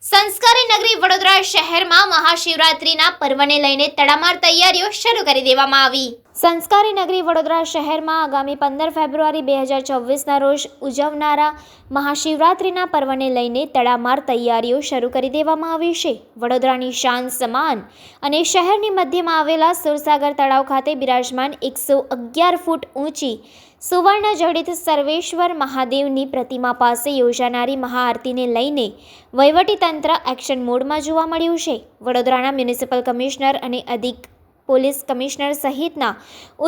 સંસ્કારી નગરી વડોદરા શહેરમાં મહાશિવરાત્રિના પર્વને લઈને તડામાર તૈયારીઓ શરૂ કરી દેવામાં આવી. સંસ્કારી નગરી વડોદરા શહેરમાં આગામી 15 ફેબ્રુઆરી 2024ના રોજ ઉજવનારા મહાશિવરાત્રિના પર્વને લઈને તડામાર તૈયારીઓ શરૂ કરી દેવામાં આવી છે. વડોદરાની શાન સમાન અને શહેરની મધ્યમાં આવેલા સુરસાગર તળાવ ખાતે બિરાજમાન 111 ફૂટ ઊંચી સુવર્ણ જડિત સર્વેશ્વર મહાદેવની પ્રતિમા પાસે યોજાનારી મહાઆરતીને લઈને વહીવટીતંત્ર એક્શન મોડમાં જોવા મળ્યું છે. વડોદરાના મ્યુનિસિપલ કમિશનર અને અધિક પોલીસ કમિશનર સહિતના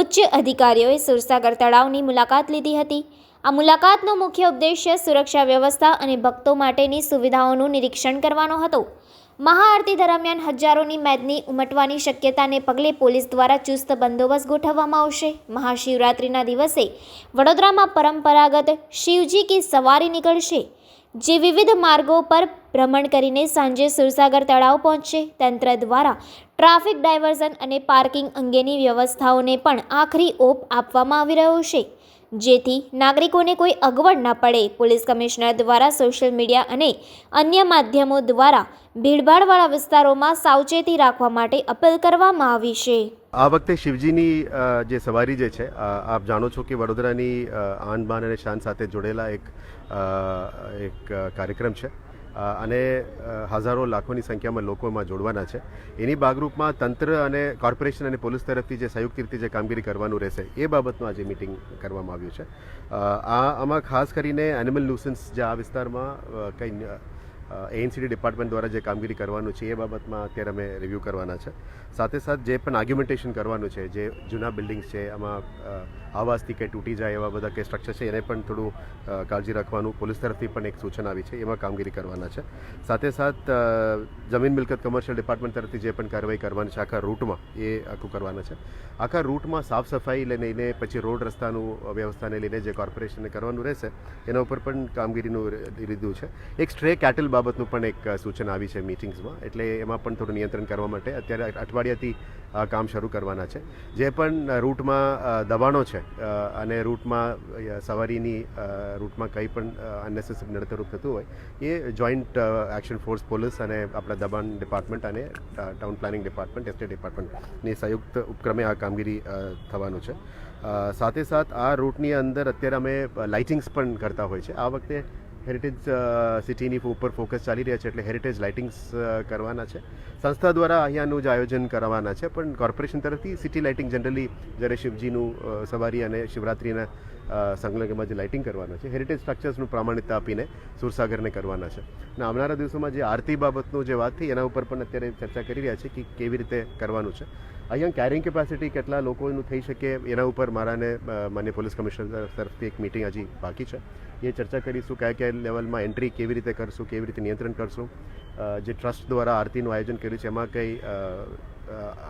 ઉચ્ચ અધિકારીઓએ સુરસાગર તળાવની મુલાકાત લીધી હતી. આ મુલાકાતનો મુખ્ય ઉદ્દેશ્ય સુરક્ષા વ્યવસ્થા અને ભક્તો માટેની સુવિધાઓનું નિરીક્ષણ કરવાનો હતો. મહાઆરતી દરમિયાન હજારોની મેદની ઉમટવાની શક્યતાને પગલે પોલીસ દ્વારા ચુસ્ત બંદોબસ્ત ગોઠવવામાં આવશે. મહાશિવરાત્રિના દિવસે વડોદરામાં પરંપરાગત શિવજી કી સવારી નીકળશે, જે વિવિધ માર્ગો પર ભ્રમણ કરીને સાંજે સુરસાગર તળાવ પહોંચશે. તંત્ર દ્વારા ટ્રાફિક ડાયવર્ઝન અને પાર્કિંગ અંગેની વ્યવસ્થાઓને પણ આખરી ઓપ આપવામાં આવી રહ્યો છે, જેથી નાગરિકોને કોઈ અગવડ ન પડે. પોલીસ કમિશનર દ્વારા સોશિયલ મીડિયા અને અન્ય માધ્યમો દ્વારા ભીડભાડવાળા વિસ્તારોમાં સાવચેતી રાખવા માટે અપીલ કરવામાં આવી છે. આ વખતે શિવજીની જે સવારી જે છે, આપ જાણો છો કે વડોદરાની આન બાન અને શાન સાથે જોડેલા એક કાર્યક્રમ છે અને હજારો લાખોની સંખ્યામાં લોકોમાં જોડવાના છે. એની ભાગરૂપમાં તંત્ર અને કોર્પોરેશન અને પોલીસ તરફથી જે સંયુક્ત રીતે જે કામગીરી કરવાનું રહેશે એ બાબતનું આજે મિટિંગ કરવામાં આવ્યું છે. આમાં ખાસ કરીને એનિમલ ન્યુસન્સ જે આ વિસ્તારમાં કંઈ એએનસીડી ડિપાર્ટમેન્ટ દ્વારા જે કામગીરી કરવાનું છે એ બાબતમાં અત્યારે અમે રિવ્યૂ કરવાના છે. સાથે સાથે જે પણ આર્ગ્યુમેન્ટેશન કરવાનું છે, જે જૂના બિલ્ડિંગ્સ છે આમાં આવાસથી કંઈ તૂટી જાય એવા બધા કંઈ સ્ટ્રક્ચર છે એને પણ થોડું કાળજી રાખવાનું પોલીસ તરફથી પણ એક સૂચન આવી છે, એમાં કામગીરી કરવાના છે. સાથે સાથ જમીન મિલકત કમર્શિયલ ડિપાર્ટમેન્ટ તરફથી જે પણ કાર્યવાહી કરવાની છે આખા રૂટમાં એ આખું કરવાના છે. આખા રૂટમાં સાફ સફાઈ લઈને પછી રોડ રસ્તાનું વ્યવસ્થાને લઈને જે કોર્પોરેશનને કરવાનું રહેશે એના ઉપર પણ કામગીરીનું લીધું છે. એક સ્ટ્રે કેટલ બાબતનું પણ એક સૂચન આવી છે મિટિંગ્સમાં, એટલે એમાં પણ થોડું નિયંત્રણ કરવા માટે અત્યારે અઠવાડિયાથી કામ શરૂ કરવાના છે. જે પણ રૂટમાં દબાણો છે અને રૂટમાં સવારીની રૂટમાં કંઈ પણ અનનેસેસરી નડતરૂપ થતું હોય એ જોઈન્ટ એક્શન ફોર્સ પોલીસ અને આપણા દબાણ ડિપાર્ટમેન્ટ અને ટાઉન પ્લાનિંગ ડિપાર્ટમેન્ટ, એસ્ટેટ ડિપાર્ટમેન્ટની સંયુક્ત ઉપક્રમે આ કામગીરી થવાનું છે. સાથે સાથ આ રૂટની અંદર અત્યારે અમે લાઇટિંગ્સ પણ કરતા હોય છે. આ વખતે હેરિટેજ સિટીની ઉપર ફોકસ ચાલી રહ્યા છે, એટલે હેરિટેજ લાઇટિંગ્સ કરવાના છે. સંસ્થા દ્વારા અહીંયાનું જ આયોજન કરવાના છે, પણ કોર્પોરેશન તરફથી સિટી લાઇટિંગ જનરલી જ્યારે શિવજીનું સવારી અને શિવરાત્રિના સંલગ્નમાં જે લાઇટિંગ કરવાના છે, હેરિટેજ સ્ટ્રક્ચર્સનું પ્રામાણિકતા આપીને સુરસાગરને કરવાના છે. અને આવનારા દિવસોમાં જે આરતી બાબતનું જે વાત થઈ એના ઉપર પણ અત્યારે ચર્ચા કરી રહ્યા છે કે કેવી રીતે કરવાનું છે. અહીંયા કેરિંગ કેપેસિટી કેટલા લોકોનું થઈ શકે એના ઉપર મારાને માન્ય પોલીસ કમિશનર તરફથી એક મિટિંગ હજી બાકી છે. એ ચર્ચા કરીશું કયા લેવલમાં એન્ટ્રી કેવી રીતે કરશું, કેવી રીતે નિયંત્રણ કરશું. જે ટ્રસ્ટ દ્વારા આરતીનું આયોજન કર્યું છે એમાં કંઈ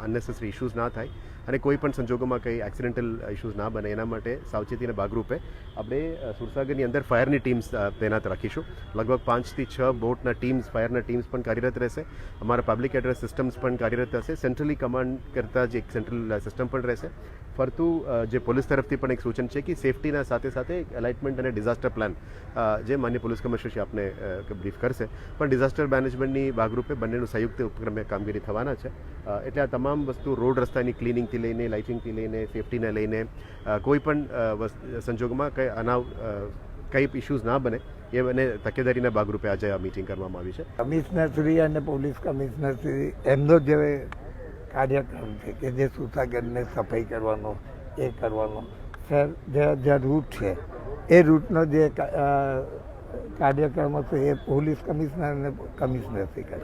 અનનેસેસરી ઇશ્યુઝ ના થાય અને કોઈ પણ સંજોગોમાં કંઈ એક્સિડેન્ટલ ઇશ્યુઝ ના બને એના માટે સાવચેતીના ભાગરૂપે આપણે સુરસાગરની અંદર ફાયરની ટીમ્સ તૈનાત રાખીશું. લગભગ 5 થી 6 બોટના ટીમ્સ, ફાયરના ટીમ્સ પણ કાર્યરત રહેશે. અમારા પબ્લિક એડ્રેસ સિસ્ટમ્સ પણ કાર્યરત હશે. સેન્ટ્રલી કમાન્ડ કરતાં જે એક સેન્ટ્રલ સિસ્ટમ પણ રહેશે. ફરતું જે પોલીસ તરફથી પણ એક સૂચન છે કે સેફટીના સાથે સાથે એલાઇટમેન્ટ અને ડિઝાસ્ટર પ્લાન જે માન્ય પોલીસ કમિશનરશ્રી આપને બ્રીફ કરશે, પણ ડિઝાસ્ટર મેનેજમેન્ટની ભાગરૂપે બંનેનું સંયુક્ત ઉપક્રમે કામગીરી થવાના છે. એટલે આ તમામ વસ્તુ રોડ રસ્તાની ક્લિનિંગથી લઈને, લાઇટિંગથી લઈને, સેફટીને લઈને કોઈ પણ સંજોગોમાં કંઈ ઇશ્યુઝ ના બને એ બંને તકેદારીના ભાગરૂપે આજે આ મિટિંગ કરવામાં આવી છે. કમિશનરશ્રી અને પોલીસ કમિશનરશ્રી એમનો જે કાર્યક્રમ છે કે જે સુરસાગરને સફાઈ કરવાનો એ કરવાનો જે રૂટ છે એ રૂટનો જે કાર્યક્રમ હશે એ પોલીસ કમિશનર અને કમિશનરશ્રી કરે.